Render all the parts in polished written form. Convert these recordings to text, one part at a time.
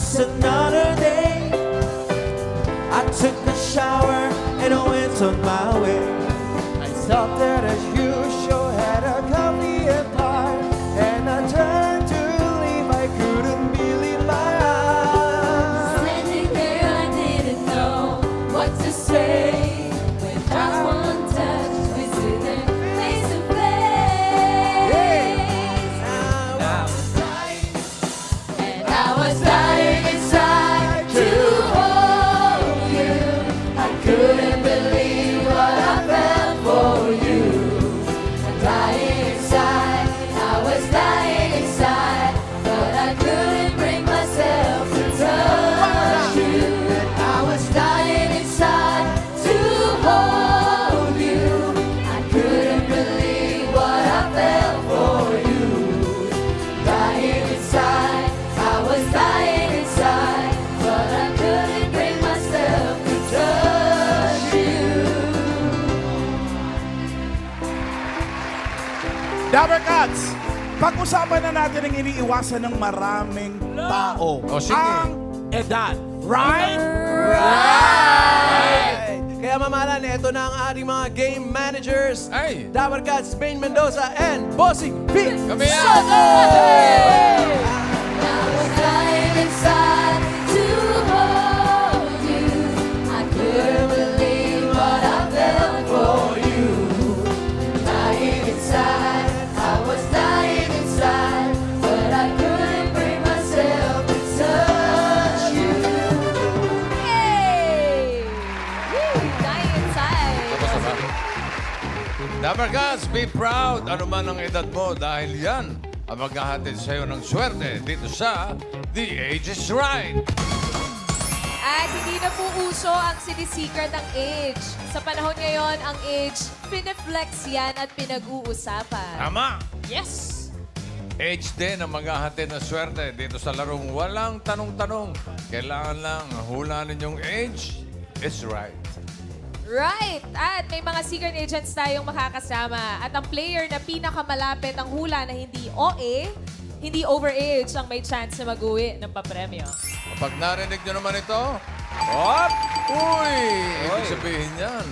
just another day. I took a shower and I went on my way. I stopped there as usual, had a coffee and pie, and I turned to leave. I couldn't believe my eyes. Standing there, I didn't know what to say. Without one touch, we stood there face to face. And I was dying inside to hold you. I couldn't believe what I felt for you. I'm dying inside, I was dying inside, but I couldn't bring myself to touch you. I was dying inside to hold you. I couldn't believe what I felt for you. Dying inside, I was dying inside, but I couldn't bring myself to touch you. Dabber Cats, pag-usapan na natin ang iniiwasan ng maraming tao. O, sige. Ang edad. Right? Right! Kaya mamalan, ito na ang ating mga game managers. Ay! Dabber Cats, Spain Mendoza, and Bossing B. Kami yan! I was dying inside to hold you. I couldn't believe what I felt for you. Dying inside, I was dying inside, but I couldn't bring myself to touch you. Hey! Dying inside. Dabber Cats, be proud. Ano man ang edad mo dahil yan ang maghahatid sa'yo ng swerte dito sa The Age is Right. At hindi na po uso ang sinisecret ang age. Sa panahon ngayon, ang age, pineflex yan at pinag-uusapan. Tama! Yes! Age din ang maghahatid ng swerte dito sa larong walang tanong-tanong. Kailangan lang hulanin yung age is right. Right! At may mga secret agents tayong makakasama. At ang player na pinakamalapit ang hula na hindi OA, hindi overage ang may chance na mag-uwi ng papremyo. Kapag narinig nyo naman ito, hop! Uy! Ibig sabihin yan,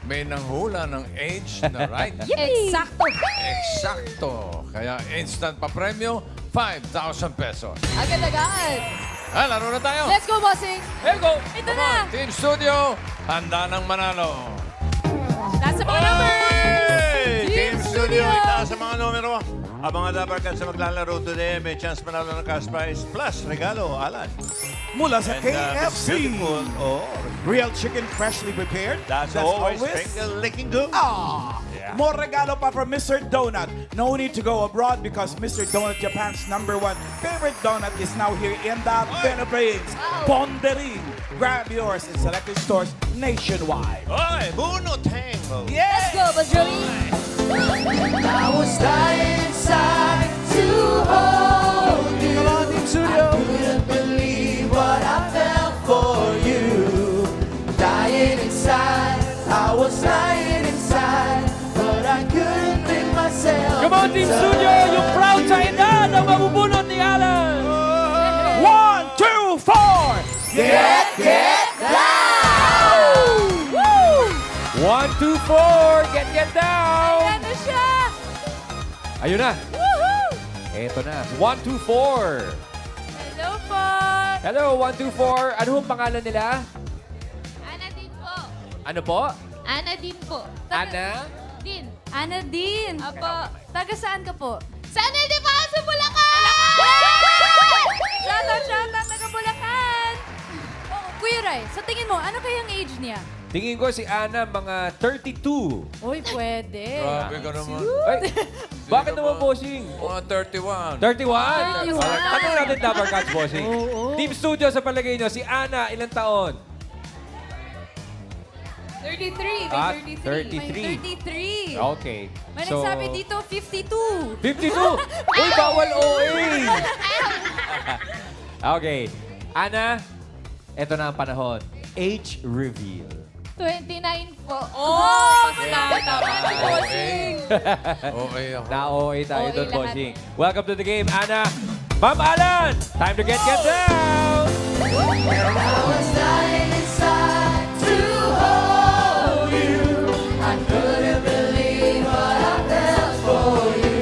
may nanghula ng age na right. Eksakto! Eksakto! Kaya instant papremyo, 5,000 pesos. Agad-agad! Ah, laro na tayo! Let's go, bossing! Let's go! Ito Come na! on, Team Studio, handa ng manalo. Nasa mga numbers! Team Studio, itaas sa mga numero. Ang mga Dabber Cats na maglalaro today, may chance manalo ng cash prize plus regalo, Alan. Mula sa And, KFC. beautiful. Oh, Real chicken freshly prepared. that's always finger licking good. Ah! Yeah. More regalo pa from Mr. Donut. No need to go abroad because Mr. Donut, Japan's #1 favorite donut, is now here in the Philippines. Pondering. Grab yours in selected stores nationwide. Oy, Buno Tango. Let's go, Boss Joey! I was dying inside To hold you. Come on, Team Studio. Couldn't believe what I felt for you. Dying inside, I was dying inside, but I couldn't bring myself. Come on, Team Studio! Yung proud China na mabubunot ni Alan! 1, 2, 4. Get down! 1, 2, 4! Get down! Ayan na siya! Ayun na! Woohoo! Eto na. 1, 2, 4! Hello po! Hello, 1, 2, 4. Ano ang pangalan nila? Ana din po. Ano po? Ana din po. Ana? Din. Ana din! Apo, taga saan ka po? Sana di pa sa Bulacan! Shoutout, taga Bulacan! Oh, Kuya Ray, sa tingin mo, ano kayang age niya? Tingin ko si Ana mga 32. Uy, pwede. Grabe ka naman. Ay, bakit naman, bossing? Mga 31. 31? 31. Ano natin Dabber Cats, bossing? Team Studio, sa palagay nyo, si Ana, ilang taon? 33, may Ah, 33. 33. Okay. May nagsabi dito, 52. 52? Uy, bawal OA! Okay. Ana, eto na ang panahon. Age reveal. 29 po. Oh, tama si Bossing. Okay ako. Na-OA tayo OA doon, lahat. bossing. Welcome to the game, Ana. Ma'am Alan, time to get down! And I was dying inside to hold you. I couldn't believe what I felt for you.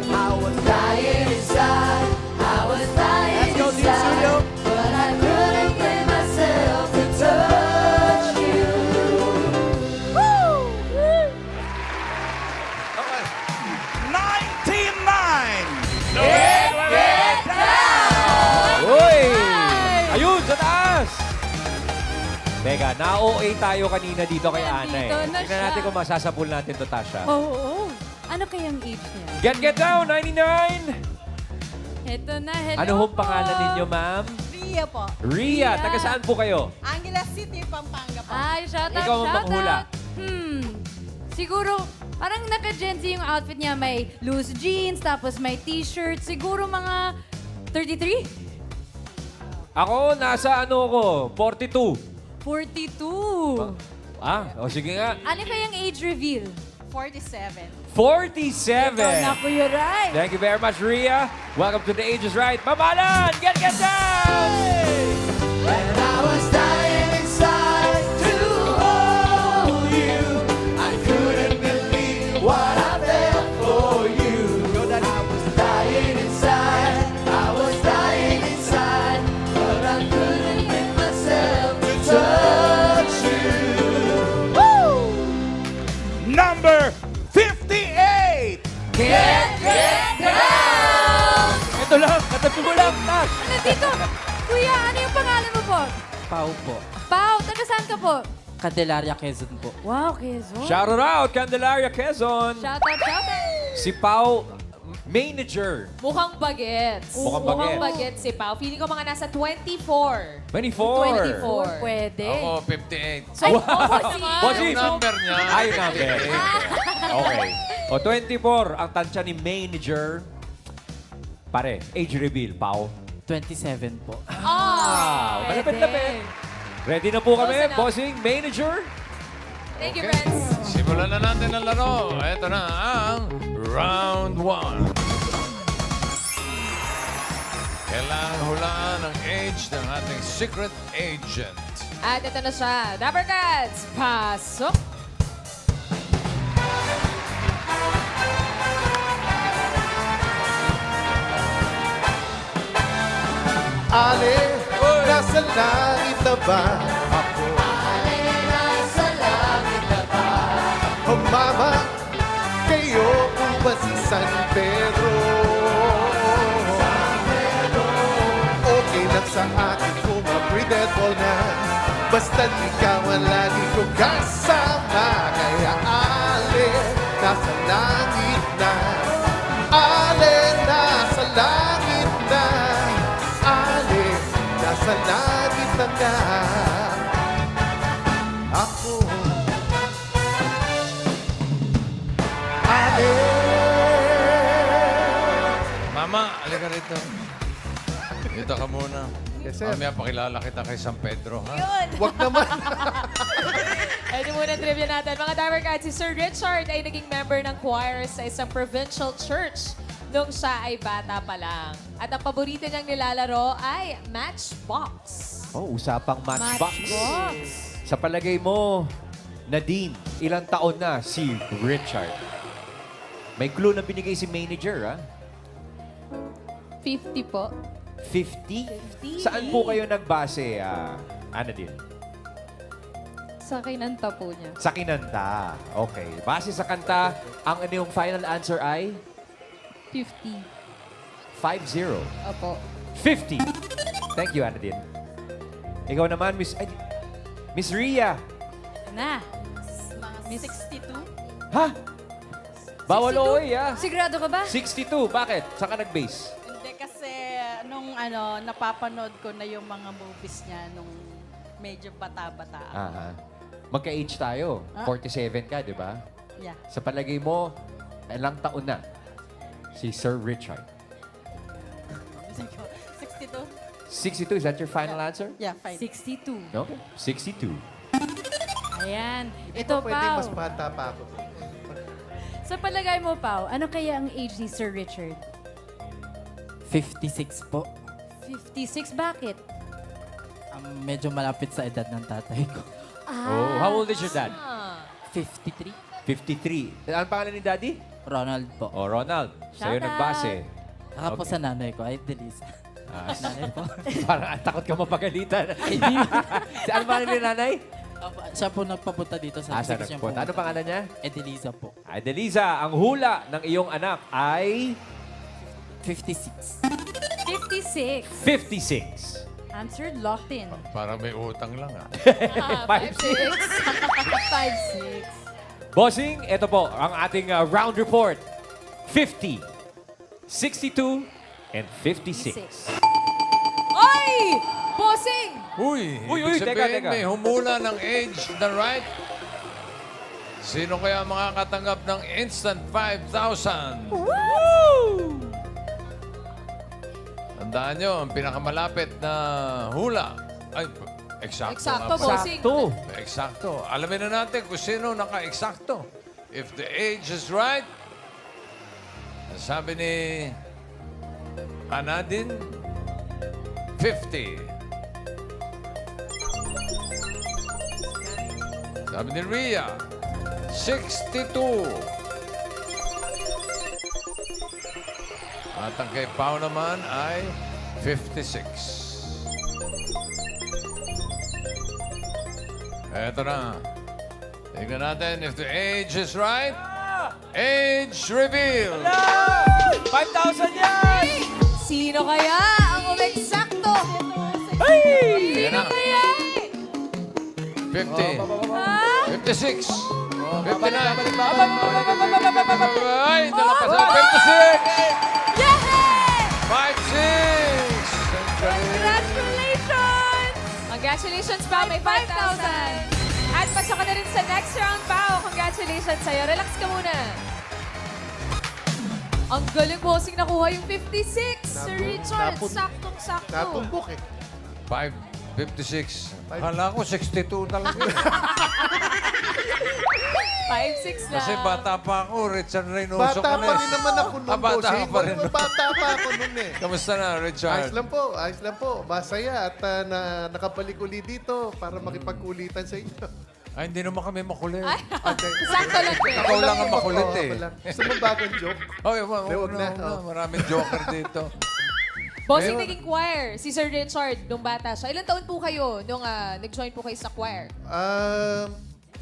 I was Dying inside, I was dying Let's go, Team Studio. inside, but I couldn't bring myself to touch you. Okay. 99! Uy! Ayun, sa taas! Teka, na-OA tayo kanina dito kay Ana eh. Nandito na Tingnan natin siya. kung masasabol natin to, Tasha. Oo. Ano kayang age niya? Get down, 99! Ito na, hello Ano hong po. pangalan ninyo, ma'am? Ria po. Ria. Taga saan po kayo? Angeles City, Pampanga po. Ay, shout out, Ikaw ang shout manghula. out. Siguro, parang naka-Gen Z yung outfit niya. May loose jeans, tapos may t-shirt. Siguro mga 33? Ako, nasa ano ko? 42. 42. O sige nga. Ano kayang age reveal? 47. 47. Naku, you're right. Thank you very much, Ria. Welcome to The Age is Right. Mamalan! Get down! And I was dying inside to hold you. I couldn't believe what I felt for you. I was dying inside. I was dying inside. But I couldn't bring myself to Touch you. Number 58! Ito lang, katabi mo lang, Tash. Ano dito? Kuya, ano yung pangalan mo po? Pau po. Pau, taga saan ka po? Candelaria, Quezon po. Wow, Quezon. Shout it out, Candelaria Quezon. Shout out, shout out. Si Pau, manager. Mukhang bagets. Mukhang bagets. bagets si Pao. Feeling ko mga nasa 24. 24. 24. Pwede. Ako, 58. Ay, bossy. Bossy. Yung number niya. Ay, number. Okay. O, 24 ang tansya ni manager. Pare, age reveal, Pau. 27 po. Malapit-lapit. Ready na po kami, Close enough. bossing, manager. Thank you, friends. Simulan na natin ang laro. Ito na ang round 1. Kailangan hulaan ang age ng ating secret agent. At ito na siya. Dapper Cats, pasok! Ale, nasa langit na ba ako? nasa langit na ba? Oh mama, kayo po ba si San Pedro? Okay lang sa akin kung ma-predetball na. Basta't ikaw ang lagi ko kasama. Kaya ale, nasa langit na. Ale, nasa langit na. Ale, nasa langit na nga. Ako. Ale. Mama, alika rito. Dito ka muna. Yes, sir. Mamaya pakilala kita kay San Pedro, ha? Wag naman. Ito muna ang trivia natin. Mga Dapper Cats, si Sir Richard ay naging member ng choir sa isang provincial church nung siya ay bata pa lang. At ang paborito niyang nilalaro ay Matchbox. Oh, usapang matchbox. Matchbox. Sa palagay mo, Nadine, ilang taon na si Richard? May clue na binigay si manager, ha? 50 po. 50? Saan po kayo nagbase, Nadine? Sa kinanta po niya. Sa kinanta. Okay. Base sa kanta, ang ano yung final answer ay 50. 5-0. Opo. 50. Thank you, Nadine. Ikaw naman, Miss Ria. Na. Mga 62. Ha? Bawal 62? OA, ha? Sigurado ka ba? 62. Bakit? Saan ka nag-base? Hindi kasi nung napapanood ko na yung mga movies niya nung medyo bata-bata ako. Aha. Magka-age tayo. 47 ka, di ba? Yeah. Sa palagay mo, ilang taon na si Sir Richard? 62? 62. Is that your final answer? Yeah, fine. 62. Okay. 62. Ayan. Ito, Pwede Pao. mas bata pa ako. Sa palagay mo, Pao, ano kaya ang age ni Sir Richard? 56 po. 56. Bakit? medyo malapit sa edad ng tatay ko. Oh, how old is your dad? 53. 53. Ano pangalan ni Daddy? Ronald po. Oh, Ronald. Sa'yo Shout nagbase. Ako po sa nanay ko, ay Delisa. Nanay po. Parang takot ka mapagalitan. Ano pangalan ni nanay? Siya po nagpapunta dito sa Asa siyang nagpunta? Ano pumunta. pangalan niya? Edelisa po. Adelisa, ang hula ng iyong anak ay 56. 56. 56. Answered, locked in. Parang may utang lang ah. 5'6". 5'6". Bossing, ito po ang ating round report. 50, 62, and 56. Oy! Bossing! Uy, Uy, ibig teka, sabihin teka. may humula ng age na right. Sino kaya makakatanggap ng instant 5,000? Tandaan nyo, ang pinakamalapit na hula. Ay, eksakto. Eksakto, nga po. bossing. Eksakto. Alamin na natin kung sino naka-eksakto. If the age is right, ang sabi ni Anadin, 50. Sabi ni Rhea, 62. At ang kay Pao naman ay 56. Eto na. Tingnan natin if the age is right. Age reveal. 5,000 yan! Sino kaya ang umeksakto? Tingnan na. Kaya? 50. Ha? 56. 59. Ay, nalapasan. 56. Yay! 56. Congratulations! Congratulations, Pao. May 5,000. At pasok ka na rin sa next round, Pao. Congratulations sa'yo. Relax ka muna. Ang galing, bossing, nakuha yung 56. Sir Richard, saktong-sakto. Natumbok eh. 56. Hala ko 62 talaga. 5'6" na. Kasi bata pa ako, Richard Reynoso Bata ka na. pa rin naman ako nun, Bata bossing. ka pa rin. Bata pa ako nun eh. Kamusta na, Richard? Ayos lang po. Masaya at nakabalik uli dito para makipagkulitan sa inyo. Ay, hindi naman kami makulit. Okay. Sakto lang, Pe. Ikaw lang ang makulit Oo, eh. ako lang. Gusto mo bagong joke? Okay, Huwag na. Maraming joker dito. Bossing Ayun. naging choir, si Sir Richard, nung bata siya. Ilan taon po kayo nung nag-join po kayo sa choir?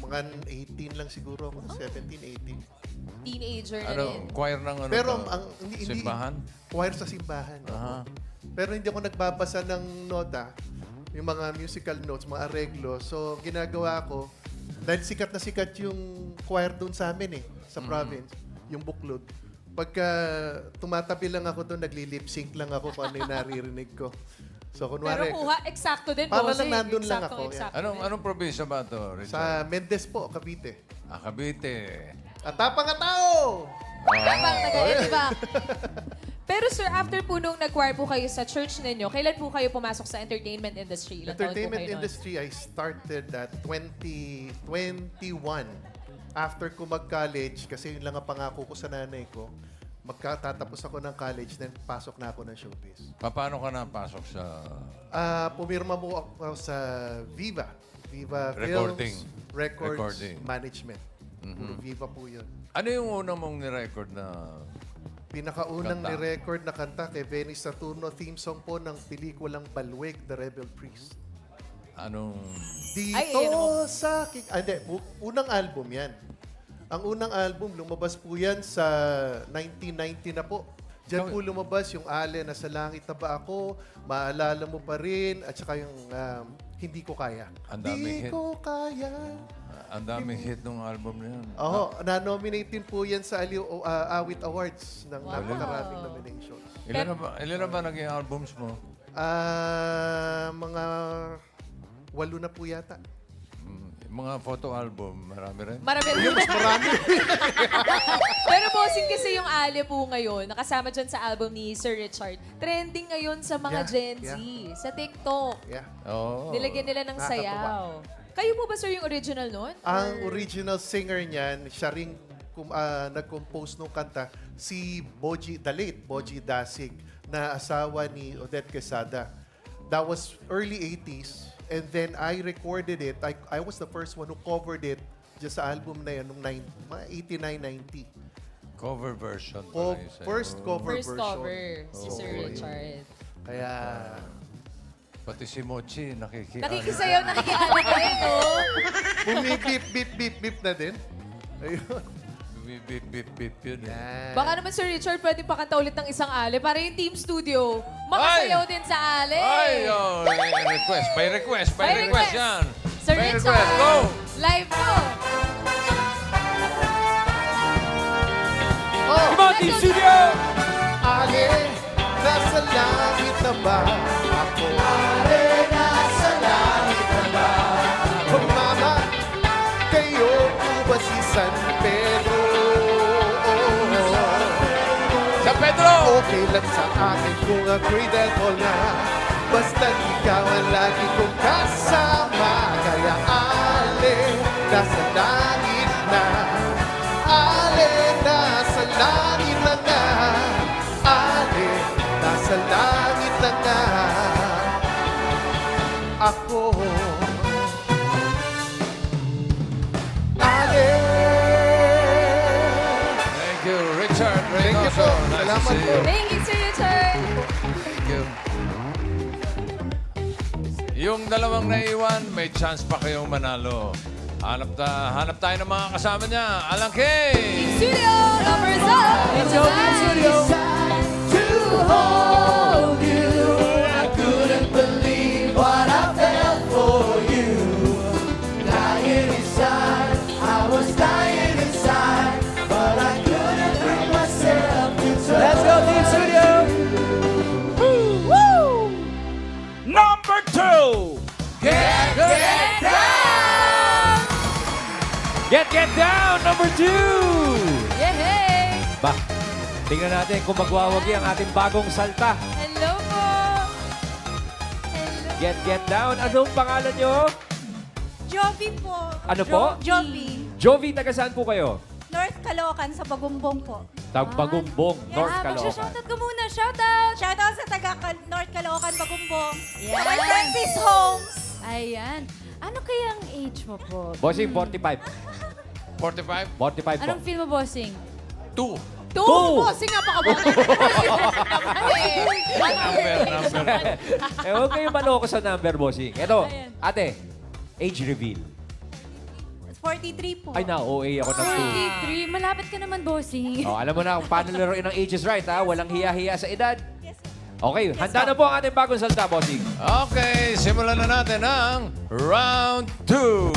Mga 18 lang siguro ako. 17, 18. Teenager na rin. Ano, choir ng ano Pero to? ang hindi Simbahan? choir sa simbahan. Aha. Pero hindi ako nagbabasa ng nota, yung mga musical notes, mga areglo. So ginagawa ko, dahil sikat na sikat yung choir doon sa amin sa province, yung buklod. Pagka tumatabi lang ako doon, nagli-lip sync lang ako kung ano yung naririnig ko. So Pero kunwari, kuha, eksakto din, Para bossing. lang nandun lang Eksaktong ako, eksakto Anong probinsya ba to, Richard? sa Mendez po, Cavite. Cavite. At tapang nga tao! Tapang tagayan, di ba? Pero sir, after po nung nag-choir po kayo sa church ninyo, kailan po kayo pumasok sa entertainment industry? Ilan taon po Entertainment kayo nun? industry, I started at 2021. After ko mag-college, kasi yun lang ang pangako ko sa nanay ko, magkatatapos ako ng college, then pasok na ako ng showbiz. Paano ka napasok sa... Pumirma mo ako sa Viva. Viva Recording. Films, Records, Recording. Management. Puro Viva po yun. Ano yung unang mong ni-record na... Pinakaunang Kanta. ni-record na kanta kay Benny Saturno, theme song po ng pelikulang Balweg, The Rebel Priest. Anong... Dito Ay, ano? sa aking... Hindi, unang album yan. Ang unang album, lumabas po yan sa 1990 na po. Diyan po lumabas yung Ale, Nasa Langit na Ba Ako, Maalala Mo Pa Rin, at saka yung Hindi Ko Kaya. Ang daming Hindi hit. Ko Kaya. Ang daming hit ng album na yun. Oo, na-nominate din po yan sa Awit Awards ng napakaraming nominations. Ilan na ba naging albums mo? Mga 8 na po yata. Mga photo album, marami rin. Marami rin. Marami. Pero bossing kasi yung Ale po ngayon, nakasama dyan sa album ni Sir Richard. Trending ngayon sa mga Yeah, Gen Z, sa TikTok. Yeah. Oo. Nilagyan nila ng sayaw. Kayo po ba, sir, yung original nun? Ang original singer niyan, siya rin nag-compose nung kanta, si Boji, the late Boji Dasig, na asawa ni Odette Quesada. That was early 80s. And then I recorded it. I was the first one who covered it just sa album na yan, nung 89-90. Cover version. Co- pala yung sa'yo. first cover First version. cover, si Sir Richard. Kaya, Pati si Mochi, nakikiano. Nakikisayaw, nakikialay, no? bumibip, bip, bip, bip na din. Ayun. Bip, bip, bip yun eh. Yan. Baka naman, Sir Richard, pwede pakanta ulit ng isang ale para yung Team Studio makasayaw din sa ale. Ay, oh, request. By request. By By request request. yan. Sir By Richard, request. Go! live po. Oh, Come on, Team Studio! Ale, nasa langit na ba ako? Ale, nasa langit na ba? Oh, mama, kayo po ba si San Pedro? Sa Pedro! Okay lang sa akin kung ako'y dead na. Basta ikaw ang lagi kong kasama. Kaya ale, nasa langit na. Ale, nasa langit na nga. Ale, nasa langit na nga. Ako. Ale. Thank you, Richard. Thank you po. Reynoso. Nice to Salamat see po. you. Thank you, Sir Richard. Thank you. Yung dalawang naiwan, may chance pa kayong manalo. Hanap tayo ng mga kasama niya. Alang Kay! Studio, numbers up. Let's go, Team Studio. To hold you, I couldn't believe what I felt for you. Dying inside, I was dying inside, but I couldn't bring myself to tell. Let's go, Team Studio. Woo! Number 2! Get down. Get down, number 2! Yay! Ba, tingnan natin kung magwawagi ang ating bagong salta. Hello po! Hello. Get down. Anong pangalan nyo? Jovi po. Ano po? Jovi. Jovi, taga saan po kayo? North Caloocan sa Bagumbong po. Tagbagumbong, North Caloocan. Magsha-shoutout ka muna. Shoutout! Shoutout sa taga North Caloocan, Bagumbong. Yan. Sa my Francis Homes. Ayan. Ano kaya ang age mo po? Bossing, 45. 45? 45 po. Anong film mo, bossing? 2. Two! Bossing, napakaboto. Number. Eh, huwag kayo maloko sa number, bossing. Ito, Ayan. ate, age reveal. 43 po. Ay, na-OA ako ng 43. Malapit ka naman, bossing. 2. Oh, alam mo na kung paano laruin ang ages right, ha? Walang hiya-hiya sa edad. Yes, po. Okay, handa na po ang ating bagong salta, bossing. Okay, simulan na natin ang round 2.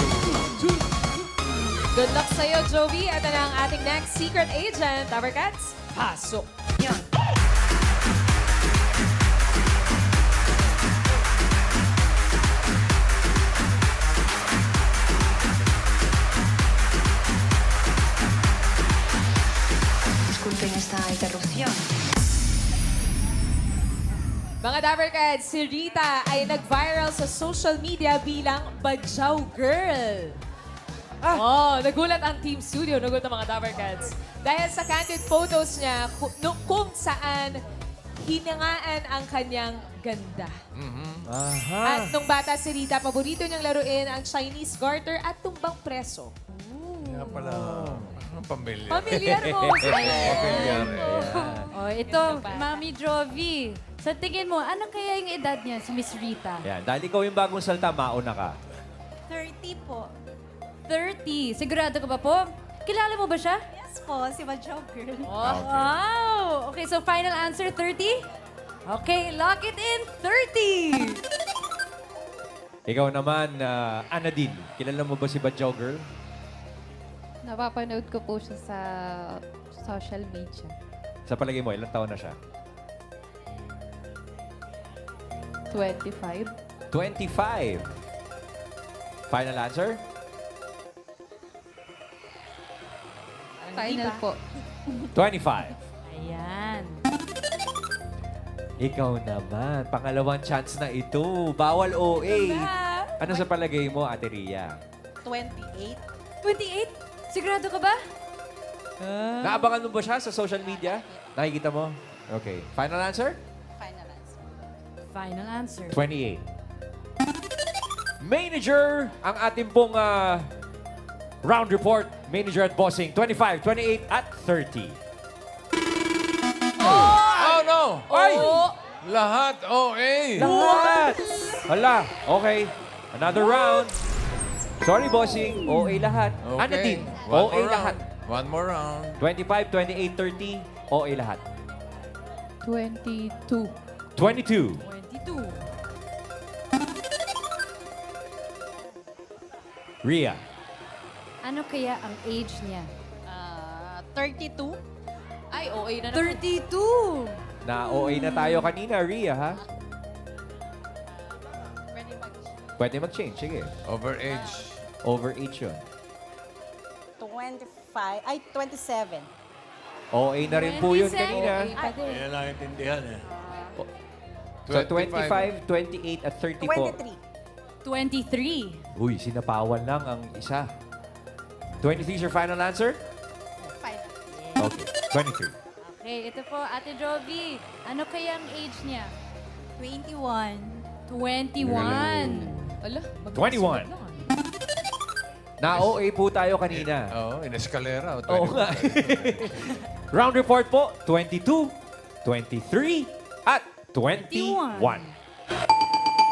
Good luck sa'yo, Jovi. Ito na ang ating next secret agent. Tower Cats, pasok. Disculpen esta interrupción. Mga Tower Cats, si Rita ay nag-viral sa social media bilang Badyaw Girl. Oh, nagulat ang Team Studio, nagulat ang mga Tower Cats. Dahil sa candid photos niya kung saan hinangaan ang kanyang ganda. Aha. At nung bata si Rita, paborito niyang laruin ang Chinese garter at tumbang preso. Kaya pala, pamilya. Familiar mo. Pamilyar. Oh, ito, Mami Jovi. Sa tingin mo, ano kaya yung edad niya, si Miss Rita? Yan, dahil ikaw yung bagong salta, mauna ka. 30 po. 30. Sigurado ka ba po? Kilala mo ba siya? Yes po, si Badyaw Girl. Oh, wow! Okay, so final answer, 30? Okay, lock it in, 30! Ikaw naman, Anadine, kilala mo ba si Badyaw Girl? Napapanood ko po siya sa social media. Sa palagay mo, ilang taon na siya? 25. 25. Final answer? Final po. 25. Ayan. Ikaw naman, pangalawang chance na ito. Bawal OA. Ano sa palagay mo, Ate Ria? 28. 28? Sigurado ka ba? Naabangan mo ba siya sa social media? Nakikita mo? Okay. Final answer? Final answer. Final answer. 28. Manager, ang ating pong round report. Manager at bossing, 25, 28, at 30. Oh, no! Ay! Lahat OA. Lahat! Hala, okay. Another round. Sorry, bossing. OA lahat. Okay. Ano din? One OA more lahat. round. One more round. 25, 28, 30. OA lahat. 22. 22. 22. Rhea. Ano kaya ang age niya? 32. Ay, OA na naman. 32! Na OA na tayo kanina, Rhea, ha? Pwede mag-change. Sige. Overage. Overage yun. 25. Ay, 27. OA na rin po yun 27. kanina. OA pa din. Yan lang intindihan eh. So, 25, 28, at 30 po. 23. Uy, sinapawan lang ang isa. 23 is your final answer? Okay, 23. Okay, ito po, Ate Jovi. Ano kaya ang age niya? 21. 21. Ala, 21. Na-OA po tayo kanina. Oo, in escalera. Oo nga. Round report po, 22, 23, at 21.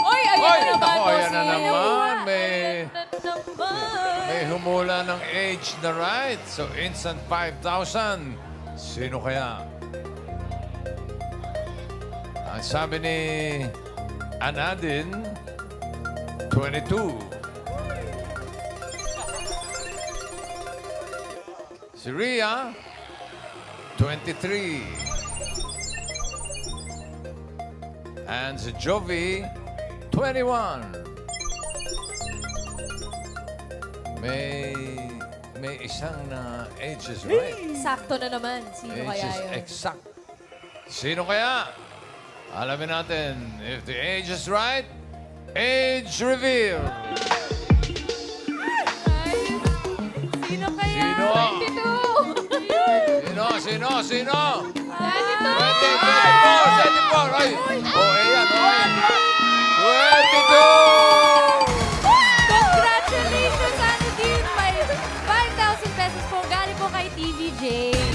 Oy, ayan Oy, na naman, nako, ayan na bossing. naman. Ayan na naman. May humula ng age na right. So, instant 5,000. Sino kaya? Ang sabi ni Anadin, 22. Si Rhea, 23. And si Jovi, 21. May isang na age is right. Sakto na naman. Sino Age kaya is yun? exact. Sino kaya? Alamin natin. If the age is right, age reveal. Sino kaya? Sino? 22. Sino? 22. 24. Ay! Oh, ayan. 22! Congratulations, Ate Dean! May 5,000 pesos po galing po kay TVJ.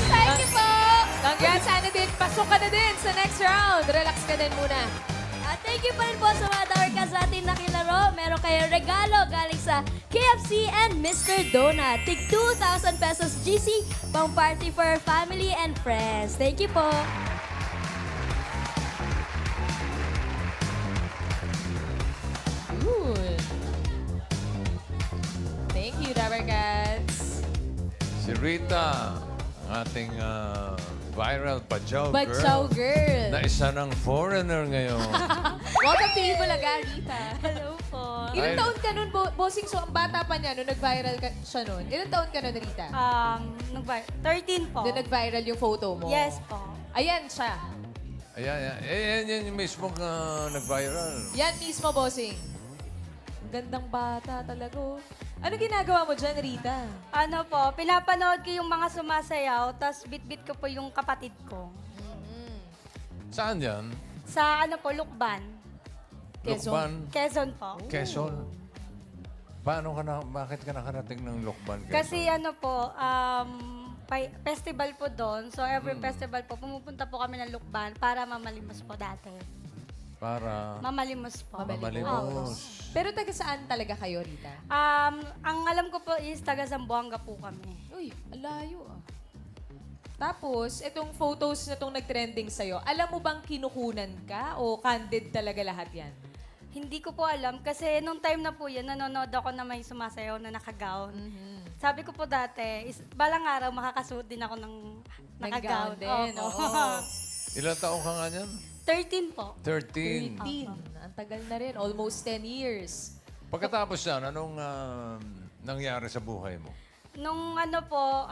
Thank you po. Congrats, Ana din. Pasok ka na din sa next round. Relax ka din muna. At thank you pa rin po sa mga Dawarkas natin nakilaro. Meron kayong regalo galing sa KFC and Mr. Donut. Tig 2,000 pesos GC, pang party for family and friends. Thank you po. Good. Thank you, Dabber Cats. Si Rita, ang ating viral Bajaw girl. Bajaw girl. Na isa ng foreigner ngayon. Welcome to Ibulaga, Rita. Hello po. Ilang taon ka nun, bossing? So, ang bata pa niya, nung nag-viral ka siya nun. Ilang taon ka nun, Rita? 13 po. Nung nag-viral yung photo mo? Yes po. Ayan siya. Ayan. Yan yung mismo nag-viral. Yan mismo, bossing. Ang gandang bata talaga. Oh. Ano ginagawa mo dyan, Rita? Ano po, pinapanood ko yung mga sumasayaw, tapos bit-bit ko po yung kapatid ko. Saan yan? Sa ano po, Lukban. Lukban? Quezon po. Quezon. Bakit ka nakarating ng Lukban, Quezon? Kasi ano po, festival po doon. So every festival po, pumupunta po kami ng Lukban para mamalimos po dati. Para Mamalimos po. mamalimos. Pero taga saan talaga kayo, Rita? Ang alam ko po is taga Zamboanga po kami. Uy, alayo ah. Tapos, itong photos na itong nag-trending sa'yo, alam mo bang kinukunan ka o candid talaga lahat yan? Hindi ko po alam kasi nung time na po yun, nanonood ako na may sumasayaw na nakagown. Sabi ko po dati, balang araw makakasuot din ako ng nakagown. Nag-gown din, Opo. oo. Ilang taong ka nga niyan? 13 po. 13. 13. Ang tagal na rin. Almost 10 years. Pagkatapos yan, anong nangyari sa buhay mo? Nung ano po,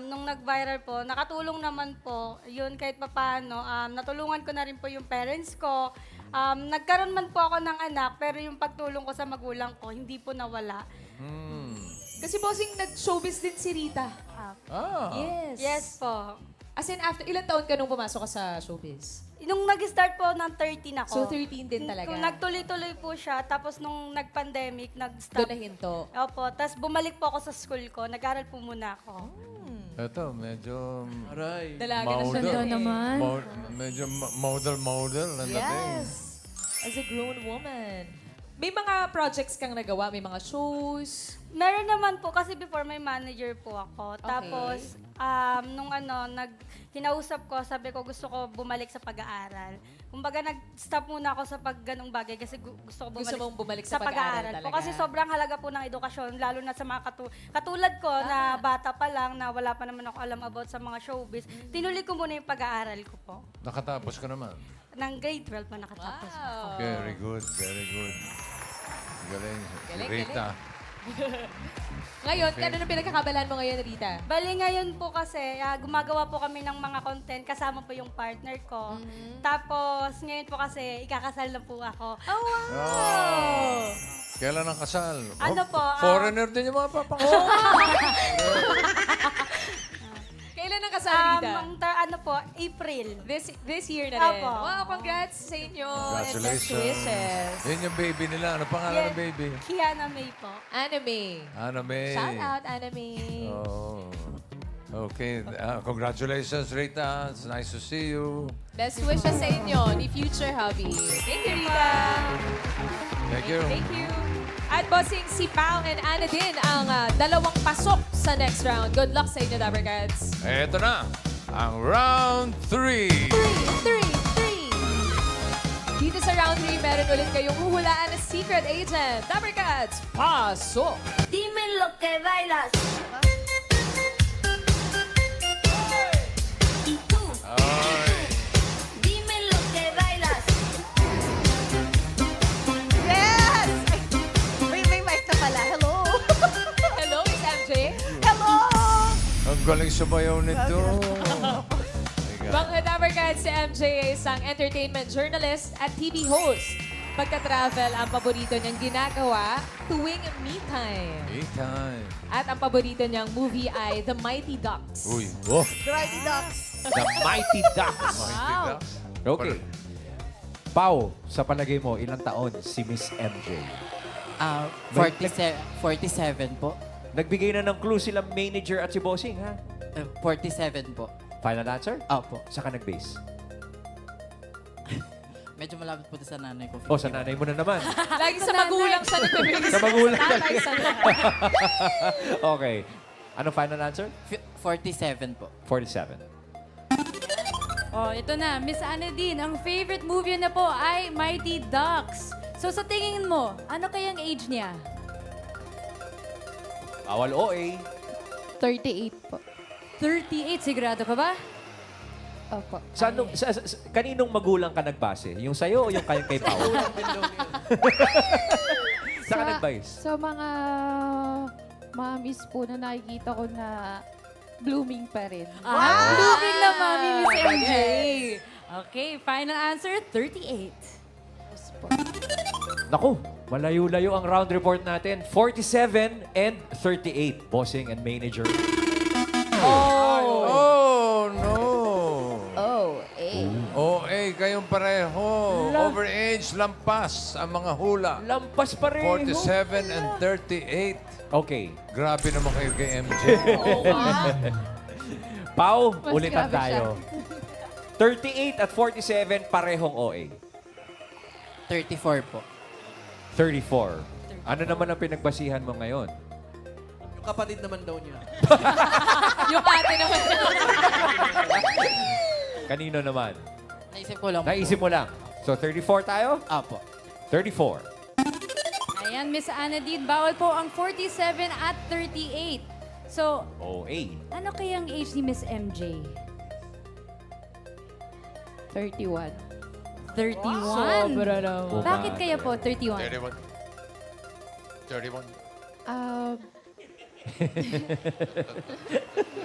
nung nag-viral po, nakatulong naman po. Yun kahit papaano, natulungan ko na rin po yung parents ko. Nagkaroon man po ako ng anak, pero yung pagtulong ko sa magulang ko, hindi po nawala. Kasi bossing, nag-showbiz din si Rita. Ah. Yes. Yes po. As in, after ilang taon ka nung pumasok ka sa showbiz? Nung nag-start po ng 13 ako. So, 13 din talaga. Kung nagtuloy-tuloy po siya, tapos nung nag-pandemic, Doon nag-stop. na hinto. Opo, tapos bumalik po ako sa school ko. Nag-aral po muna ako. Ito, medyo... Dalaga na siya. Model. naman. Medyo model ang dating. Yes. As a grown woman. May mga projects kang nagawa? May mga shows? Meron naman po, kasi before may manager po ako. Okay. Tapos, nung kinausap ko, sabi ko gusto ko bumalik sa pag-aaral. Kumbaga, nag-stop muna ako sa ganung bagay kasi gusto ko bumalik, Gusto mong bumalik sa pag-aaral po. talaga? Kasi sobrang halaga po ng edukasyon, lalo na sa mga katulad ko na bata pa lang, na wala pa naman ako alam about sa mga showbiz. Tinuloy ko muna yung pag-aaral ko po. Nakatapos ka naman. Ng grade 12 pa nakatapos po. Wow. Very good, very good. Galing. Galing, Rita. Ngayon, ano na pinagkakabalan mo ngayon, Rita? Bali ngayon po kasi, gumagawa po kami ng mga content, kasama po yung partner ko. Tapos, ngayon po kasi, ikakasal na po ako. Oh, wow! Oh. Kailan ang kasal? Ano po, Foreigner din yung mga papakasal. Kailan ang kasal, Rita? Ano po, April. This year na rin. Opo. Wow, congrats sa inyo. And best Congratulations. wishes. Yun yung baby nila. Ano pangalan ng baby? Kiana May po. Anime. Ana May. Shout out, Anime. Oh. Okay. Congratulations, Rita. It's nice to see you. Best wishes sa inyo ni future hubby. Thank you, Rita. Thank you. Thank you. At bossing si Pao and Ana din ang dalawang pasok sa next round. Good luck sa inyo, Dabber Cats. Eto na, ang round 3. 3. Dito sa round 3, meron ulit kayong huhulaan na secret agent. Dabber Cats, pasok! Dime lo que bailas. Y tú, Ay. dime lo que bailas. Yes! Ay, may mic na pala. Hello! Hello, Miss MJ. Hello! Ang galing sumayaw nito. Mga Dabber Cats, si MJ ay isang entertainment journalist at TV host. Pagka-travel, ang paborito niyang ginagawa tuwing me time. Anytime. At ang paborito niyang movie ay The Mighty Ducks. Uy. Oh, The Mighty Ducks. the Mighty Ducks. Wow. Okay. Pau, sa palagay mo, ilang taon si Miss MJ? 47 po. Nagbigay na ng clue sila manager at si Bossing, ha? 47 po. Final answer? Opo. Saan ka nag-base? Medyo malapit po sa nanay ko. Oh, sa nanay mo na naman. Lagi sa magulang siya nagpipigil. Sa magulang Tatay talaga. sa Okay. Anong final answer? 47 po. 47. Oh, ito na. Miss Anadine, ang favorite movie na po ay Mighty Ducks. So sa tingin mo, ano kayang age niya? Bawal OA. 38 po. 38? Sigurado ka ba? Opo. Kaninong magulang ka nagbase? Yung sa'yo o yung kay Pao? Saan ka nag-base? Sa mga mamis po na nakikita ko na blooming pa rin. Blooming na mami, Miss MJ. Okay, final answer, 38. Yes po. Naku, malayo-layo ang round report natin. 47 and 38. Bossing and manager. Oh, no. Oh, kayong pareho. Overage, lampas ang mga hula. Lampas pa rin. 47 and 38. Okay. Grabe naman kayo kay MJ. Pau, Mas ulitan grabe tayo. 38 at 47, parehong OA. 34 po. 34. Ano naman ang pinagbasihan mo ngayon? Yung kapatid naman daw niya. Yung ate naman. Kanino naman? Naisip ko lang po. Naisip mo lang. So, 34 tayo? Opo. 34. ayan, Miss Anadine, bawal po ang 47 at 38. So, OA. ano kayang age ni Miss MJ? 31. 31? Sobra naman. Bakit kaya po 31? 31. 31.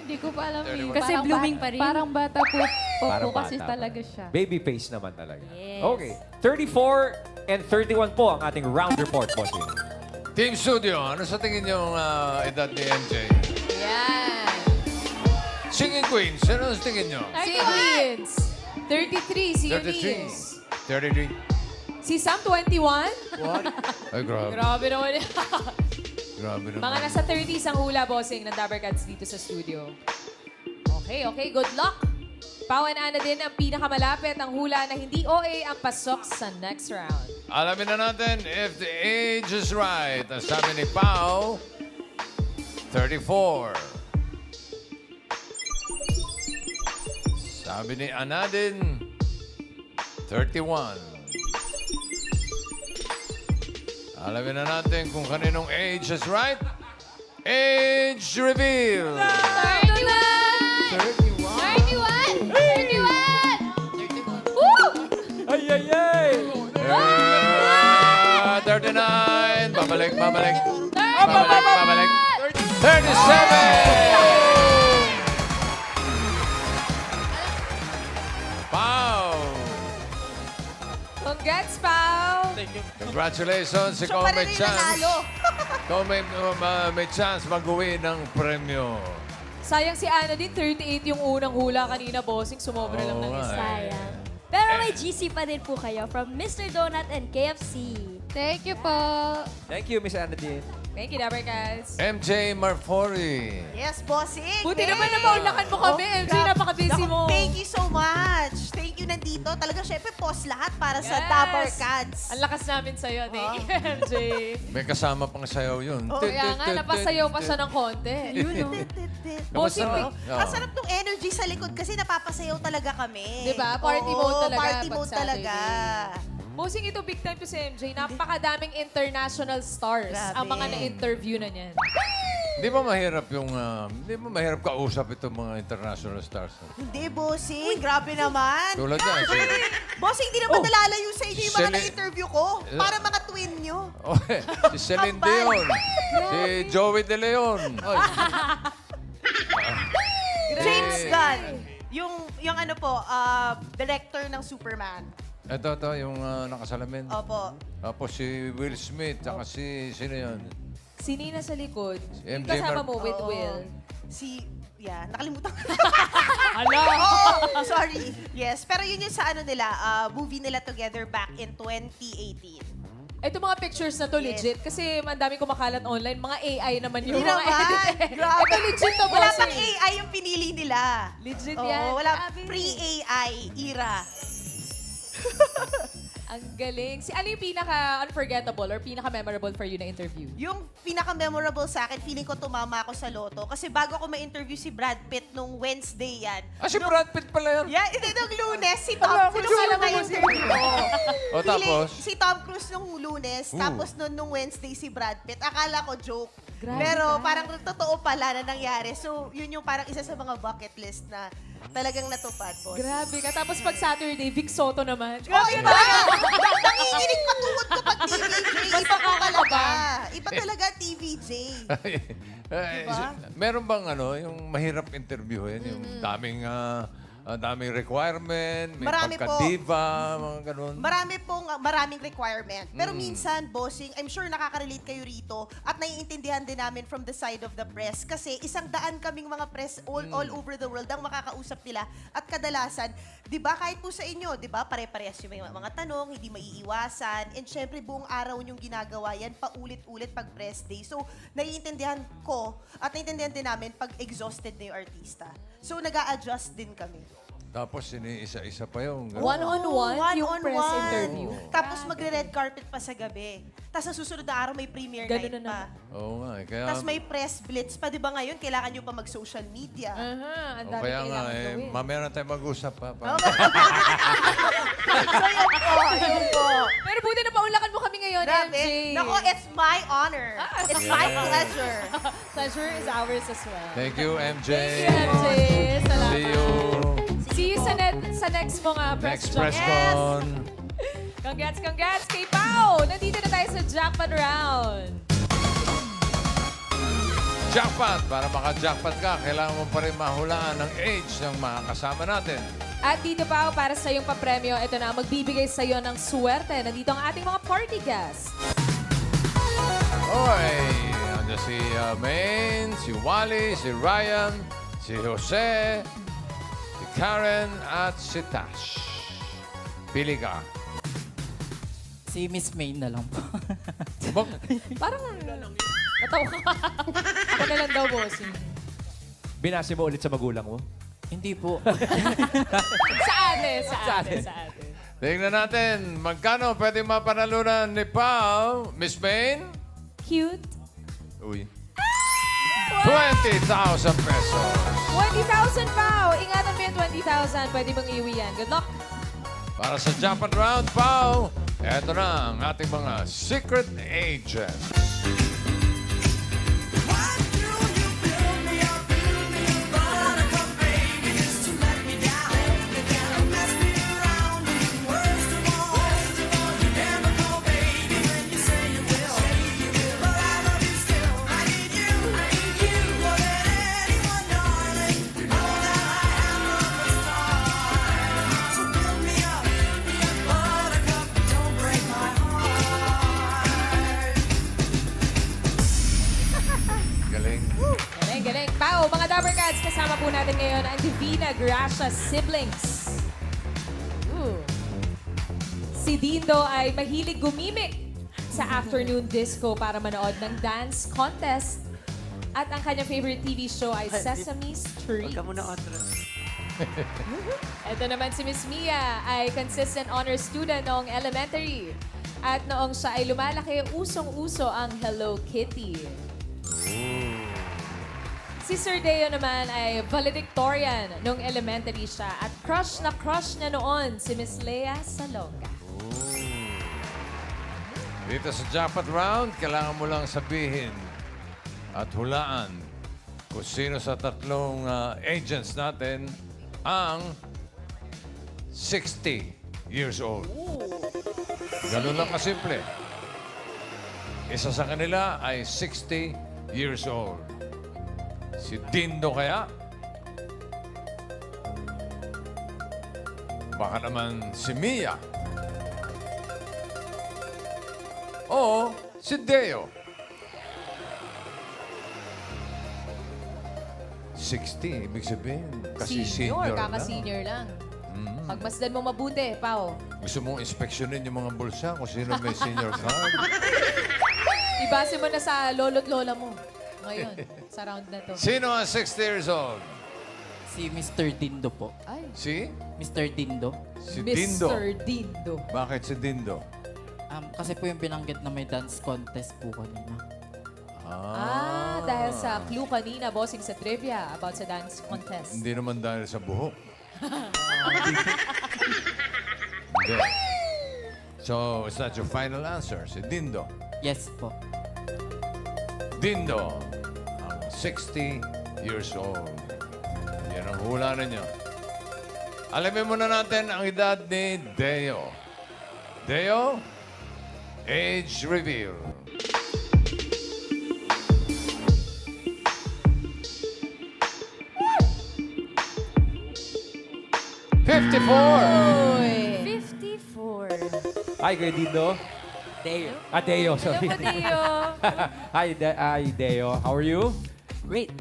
Hindi ko pa alam eh. 31. Kasi blooming pa rin. Parang bata po, Parang kasi bata pa. talaga siya. Baby face naman talaga. Yes. Okay. 34 and 31 po ang ating round report, bossing. Team Studio, ano sa tingin yung edad ni MJ? Yan. Singing Queen, sino ang tingin nyo? Si Queens. 33, si 33. Eunice. 33. Si Sam, 21. Ay, grabe. Grabe naman yan. Grabe naman. Mga nasa 30s ang hula, bossing, ng Dabber Cats dito sa studio. Okay, good luck. Pao and Ana din ang pinakamalapit ang hula na hindi OA ang pasok sa next round. Alamin na natin if the age is right. Ang sabi ni Pao, 34. Sabi ni Anadin, 31. Alamin na natin kung kaninong age is right. Age reveal! 31! 31. 31! Woo! Ay, ay, ay! 39. Babalik. Babalik. 37! Pao! Congrats, Pao! Congratulations, ikaw may chance. Ikaw may chance mag-uwi ng premyo. Sayang si Ana din, 38 yung unang hula kanina, bossing. Sumobra lang ng Oo nga isa. eh. Sayang. Pero may GC pa din po kayo from Mr. Donut and KFC. Thank you po. Thank you, Miss Anadine. Thank you, Dabber Cats. MJ Marfori. Yes, bossing. Buti naman napaulakan mo kami, MJ. Napaka-busy mo. Thank you so much. Thank you nandito. Talaga, syempre, post lahat para sa Yes. Dabber Cats. Ang lakas namin sa'yo. Thank you, MJ. May kasama pang sayaw yun. Kaya nga, napasayaw pa siya ng konti. Yun, no? Bossing, Ang sarap ng energy sa likod kasi napapasayaw talaga kami. Diba? Party Oo, mode talaga Party pag mode talaga. Bossing, ito big time to si MJ. Napakadaming international stars Grabe. ang mga na-interview na niyan. Di ba mahirap di ba mahirap kausap itong mga international stars? Hindi, bossing. Grabe naman. Tulad niya. Bossing, hindi naman nalalayo sa inyo yung mga Celine- na-interview ko. Para mga twin nyo. Si Celine Dion. Si Joey De Leon. James Gunn. Yung ano po, director ng Superman. Ito, yung nakasalamin. Opo. Tapos si Will Smith, tsaka sino yun? Si Nina sa likod. Si Yung MJ kasama mo with Oo. Will. Nakalimutan ko. Hala! Oh, sorry. Yes, pero yun yung sa nila, movie nila together back in 2018. Ito mga pictures na to Yes. legit kasi madami kumakalat online. Mga AI naman yung Hindi mga naman. edit. Grabe. Ito legit to, Wala bossing. pang AI yung pinili nila. Legit Oo, yan. wala Grabe. pre-AI era. Ang galing. Ano yung pinaka-unforgettable or pinaka-memorable for you na interview? Yung pinaka-memorable sa akin, feeling ko tumama ako sa loto. Kasi bago ko ma-interview si Brad Pitt nung Wednesday yan. Si Brad Pitt pala yan. Yeah, hindi nung Lunes, si Tom Cruise yung na-interview ko. O tapos? Si Tom Cruise nung Lunes, tapos nung Wednesday si Brad Pitt. Akala ko joke. Grabe Pero ka. parang totoo pala na nangyari. So, yun yung parang isa sa mga bucket list na talagang natupad, boss. Grabe ka. Tapos pag Saturday, Vic Soto naman. Grabe ba? Nanginginig pa tuhod ko pag TVJ. Iba ka talaga. Iba talaga TVJ. Meron bang yung mahirap interviewin? Yung daming requirement, may Marami po. pagka-diva, mga ganun. Maraming requirement. Pero minsan, bossing, I'm sure nakaka-relate kayo rito at naiintindihan din namin from the side of the press kasi 100 kaming mga press all over the world ang makakausap nila at kadalasan, 'di ba, kahit po sa inyo, 'di ba, pare-parehas yung mga tanong, hindi maiiwasan, and syempre buong araw yung ginagawa yan paulit-ulit pag press day. So, naiintindihan ko at naiintindihan din namin pag exhausted na yung artista. So, nag-a-adjust din kami. Tapos isa-isa pa yung... One-on-one yung press One-on-one. interview. Tapos magre-red carpet pa sa gabi. Tapos sa susunod na araw may premiere Ganun night na pa. Oo nga, kaya... Tapos may press blitz pa. Di ba ngayon, kailangan nyo pa mag-social media. Aha, ang dami kaya nga, kailangan gawin. mamaya na tayo mag-usap pa. So yun po, yun po. Pero buti na paulakan mo kami ngayon, Grabe. MJ. Nako, it's my honor. It's my pleasure. Pleasure is ours as well. Thank you, MJ. Thank you, MJ. Salamat. See you See you sa next mo nga, press next jump. press con. Congrats kay Pao! Nandito na tayo sa jackpot round. Jackpot! Para maka-jackpot ka, kailangan mo pa rin mahulaan ang age ng mga kasama natin. At dito, Pao, para sa iyong papremyo, ito na, magbibigay sa iyo ng swerte. Nandito ang ating mga party guests. Oy! Andiyan si Maine, si Wally, si Ryan, si Jose, si Karen, at si Tash. Pili ka. Si Miss May na lang po. Parang natawa ka. Ako na lang daw, bossing. Binase mo ulit sa magulang mo? Hindi po. Sa ate. Tingnan natin, magkano pwede mapanalunan ni Pao? Miss Maine? Cute. Uy. 20,000 pesos. 20,000 pa. Ingatan mo yung 20,000. Pwede bang iuwi yan? Good luck. Para sa Japan Round, Pao, eto na ang ating mga secret agents. Galing. Galing. Pao, mga Dabber Cats, kasama po natin ngayon ang Divina Gracia siblings. Ooh. Si Dindo ay mahilig gumimik sa afternoon disco para manood ng dance contest. At ang kanyang favorite TV show ay Sesame Street. Ito naman si Miss Mia ay consistent honor student noong elementary. At noong siya ay lumalaki, usong-uso ang Hello Kitty. Si Sir Deo naman ay valedictorian nung elementary siya at crush na noon si Miss Lea Salonga. Dito sa Japan Round, kailangan mo lang sabihin at hulaan kung sino sa tatlong agents natin ang 60 years old. Ganun lang kasimple. Isa sa kanila ay 60 years old. Si Dindo kaya? Baka naman si Mia. O si Deo. 60, ibig sabihin, kasi senior na. Kaka-senior lang. Pagmasdan mo mabuti, Pao. Gusto mong inspeksyonin yung mga bulsa kung sino may senior card? Ibase mo na sa lolo't lola mo ngayon, sa round na to. Sino ang 60 years old? Si Mr. Dindo po. Ay, Si? Mr. Dindo. Si Dindo. Mr. Dindo. Bakit si Dindo? Kasi po yung binanggit na may dance contest po kanina. Dahil sa clue kanina, bossing sa trivia about sa dance contest. Hindi naman dahil sa buhok. Hindi. So, is that your final answer? Si Dindo. Yes po. Dindo, ang 60 years old. Yan ang hula ninyo. Alamin muna natin ang edad ni Deo. Deo, age reveal. 54. Hi, Kuya Dindo. Deo. Deo, sorry. Hello, Deo. Hi, Deo. How are you? Great.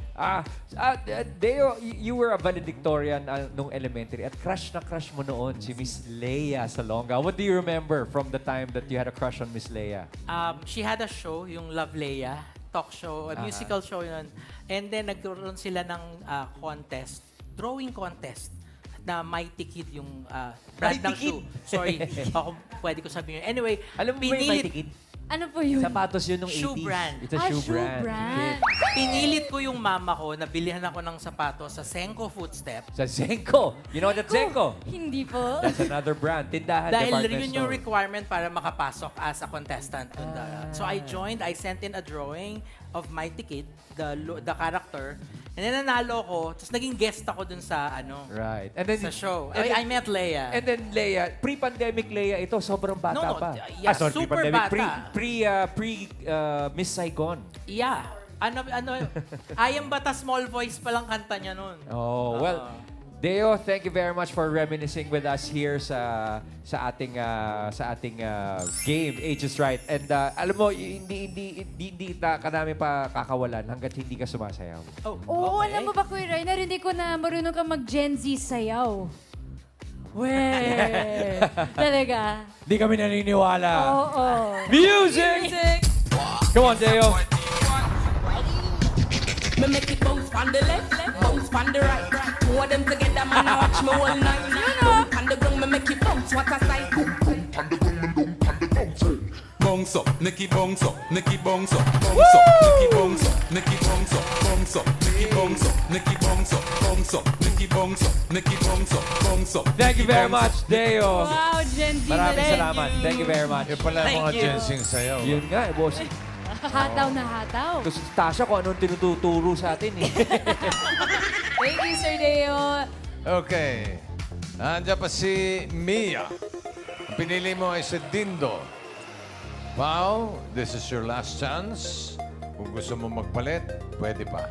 Deo, you were a valedictorian nung elementary at crush na crush mo noon si Miss Lea Salonga. What do you remember from the time that you had a crush on Miss Lea? She had a show, yung Love Leia, talk show, a musical show yun. And then nagkaroon sila ng contest, drawing contest, na Mighty Kid yung brand ng shoe. Sorry, ako pwede ko sabihin. Anyway, Alam mo ba yung Mighty Kid? Ano po yun? Sapatos yun nung Shoe 80s. brand. It's a shoe brand. Pinilit ko yung mama ko na bilihan ako ng sapatos sa Senko Footstep. Sa Zenko. You know that Zenko? Hindi po. That's another brand. Tindahan, Dahil department yun yung store. requirement para makapasok as a contestant. So I joined, I sent in a drawing of Mighty Kid, the character. And then nanalo ko, tapos naging guest ako dun sa Right. And then, sa show. and I met Leia. And then Lea, pre-pandemic Lea ito, sobrang bata No, pa. yeah, sorry, super pre-pandemic. bata. Pre Miss Saigon. Yeah. I am but a small voice palang kanta niya nun. Oh, well, Deo, thank you very much for reminiscing with us here sa ating game, Age is Right. And alam mo, hindi ka namin pa kakawalan hangga't hindi ka sumasayaw. Oo, alam mo ba, Kuya Ray, narinig ko na marunong ka mag-Gen Z sayaw. Weh! Talaga. Hindi kami naniniwala. Oo. Music! Come on, Deo. Me make it bounce on the left, bounce on the right. Two of them together, man, I watch me all night. Bounce on the ground, me make it bounce. What a sight! Bounce up, Nicky bounce up, Nicky bounce up, bounce up, Nicky bounce up, Nicky bounce up, bounce up, Nicky bounce up, Nicky bounce up, bounce up, Nicky bounce up, Nicky bounce up, bounce up. Thank you very much, Deo. Wow, Gen Z na Maraming rin. salamat. Thank you very much. Yung pala yung mga Jensing sayaw. Yun nga, boss. Hataw na hataw. Kasi Tasha kung anong tinuturo sa atin eh. Thank you, Sir Deo. Okay. Nandiyan pa si Mia. Ang pinili mo ay si Dindo. Pao, this is your last chance. Kung gusto mo magpalit, pwede pa.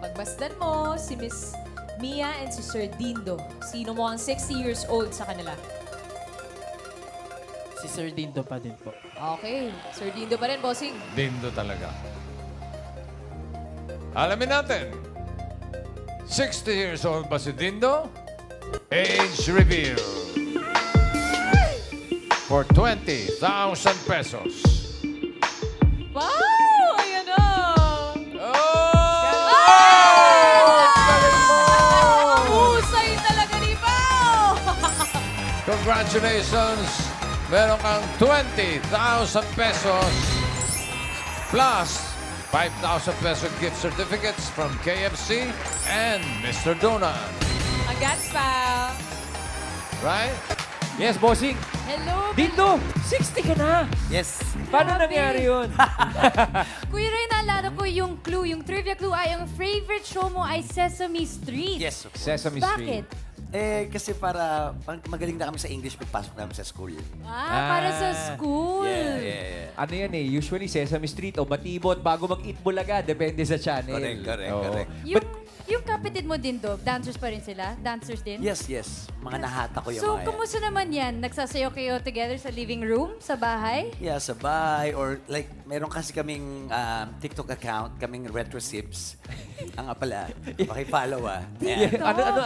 Pagmasdan mo si Miss Mia and si Sir Dindo. Sino mo ang 60 years old sa kanila? Si Sir Dindo pa din po. Okay. Sir Dindo pa rin, bossing. Dindo talaga. Alamin natin. 60 years old ba si Dindo? Age reveal. For 20,000 pesos. Wow! Ayan na! Husay talaga ni Pao! Congratulations! Meron kang 20,000 pesos plus 5,000 peso gift certificates from KFC and Mr. Donut. Agats, Pao! Right? Yes, bossing. Hello. Dindo, 60 ka na. Yes. Paano Grabe. nangyari yun? Kuya Ray, naalala ko yung clue, yung trivia clue ay ang favorite show mo ay Sesame Street. Yes, of course. Sesame Street. Bakit? Kasi para magaling na kami sa English pagpasok namin sa school. Para sa school. Yeah. Ano yan eh, usually Sesame Street o Batibot bago mag-eat bulaga, depende sa channel. Correct. Oo. Yung kapatid mo din, Dog, dancers pa rin sila? Dancers din? Yes. Mga nahata ko yung So, mga yan. kumusta naman yan? Nagsasayaw kayo together sa living room, sa bahay? Yeah, sa bahay. Or like, meron kasi kaming TikTok account, kaming RetroSips. Ang nga pala, follow Ayan.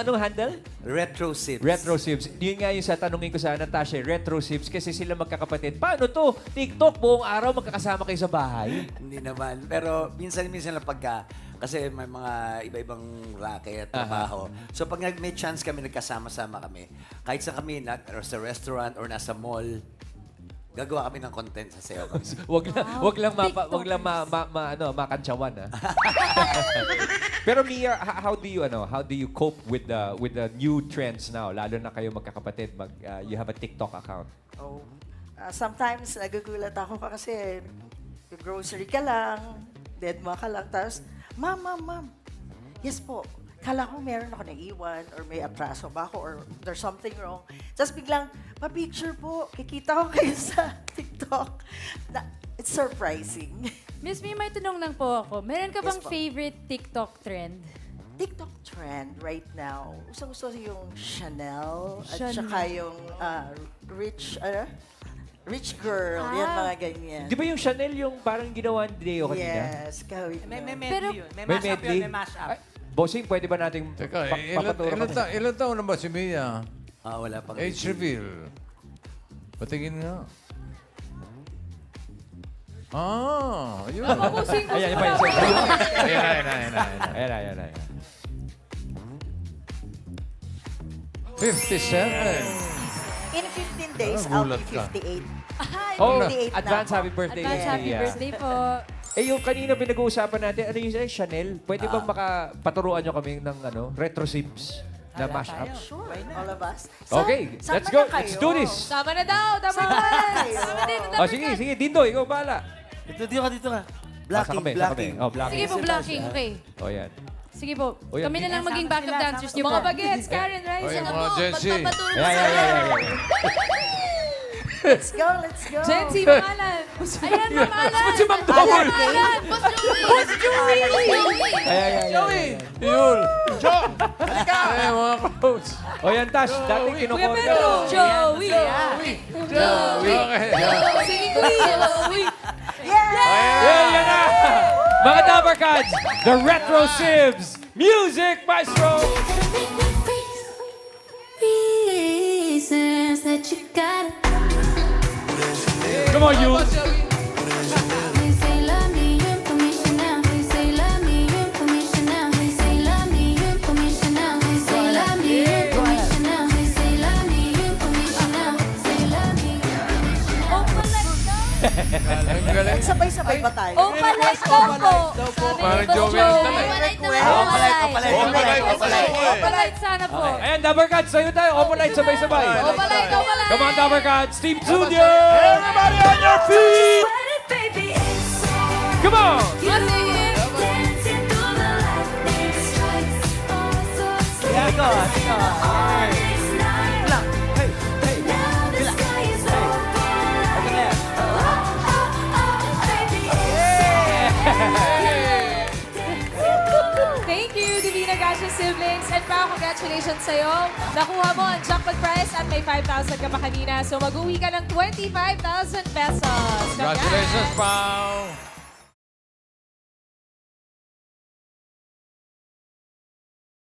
Anong handle? RetroSips. RetroSips. Yun nga yung sa tanungin ko sa Natasha, RetroSips, kasi sila magkakapatid. Paano to? TikTok, buong araw magkakasama kayo sa bahay? Hindi naman. Pero minsan lang pagka, kasi may mga iba-ibang racket, trabaho. So pag may chance kami, nagkasama-sama kami, kahit sa kami, sa restaurant or nasa mall, gagawa kami ng content sa sayo kami. wag lang makantsawan ha. Pero Mia, how do you cope with the new trends now? Lalo na kayo magkakapatid, you have a TikTok account. Sometimes nagugulat ako kasi grocery ka lang, deadma ka lang, tapos, Ma'am, yes po, kala ko meron ako naiwan or may atraso ba ako or there's something wrong. Tapos biglang, pa-picture po, kikita ko kayo sa TikTok. It's surprising. Miss Mia, may tanong lang po ako. Meron ka bang po. favorite TikTok trend? TikTok trend right now, gusto yung Chanel, at Chanel. saka yung rich girl, yan mga ganyan. Di ba yung Chanel yung parang ginawa ni Deo kanina? Yes, gawin May mo. medley yun. May May mashup medley? yun, may mashup. Ay, bossing, pwede ba nating Teka, papaturo kami? ilan taon na ba si Mia? Wala pang Age reveal. Patingin nga. Yun. Mabusing ko Ayan, si yung pa yung Pao. Ayan. 57. In 15 days, I'll Nagulat be ka. 58. Oh, 58 na advance ako. happy birthday. Advance Miss happy Mia. birthday po. Yung kanina pinag-uusapan natin, ano yung Chanel? Pwede bang makapaturuan nyo kami ng Retro-Sips na mashup? Sure, all of us. Okay, Sama let's go. na kayo. Let's do this. Tama na daw! Tama Sama na! na kayo. Sige, Dindo, ikaw bahala. Dito ka. Sa kami. Oh, blocking. Sige po, blocking. Okay. Oh, yan. Sige po. O, yan. Kami na lang maging backup dancers niyo Yung po. mga bagets, Karen, Rice, Oy, ano mga po, Gen Z. magpapaturo Ayan. Let's go, let's go. Jency, pangalan. Ayan, pangalan. Si Mang Double. Pangalan. Boss Joey. Joey. Yul. Halika! Mga coach. O yan, Tash. Dati Kuya kinukuha Pedro. Joey. Okay. Singing Joey. Yan na! Mga Dapper Cats, the Retro Sibs Music Maestro! Reasons that you gotta. Come on, you! They say love me, you permission now. They say love me, you permission now. They say love me, you permission now. They say love me, you permission now. They say love me, you permission now. Say love me. Ang galing. Sabay-sabay ba tayo? Opalite daw po. Sabi Parang ni Boss Joey Joey. lang Opalite sana po. Ayan, Dapper Cats, sa'yo tayo. Opalite, sabay-sabay. Opalite. Come on, Dapper Cats, Team Studio! Everybody on your feet! Come on! Thank you, Divina Gasha siblings. And Pao, congratulations sa'yo. Nakuha mo ang jackpot prize at may 5,000 ka pa kanina. So mag-uwi ka ng 25,000 pesos. Congratulations, Pao.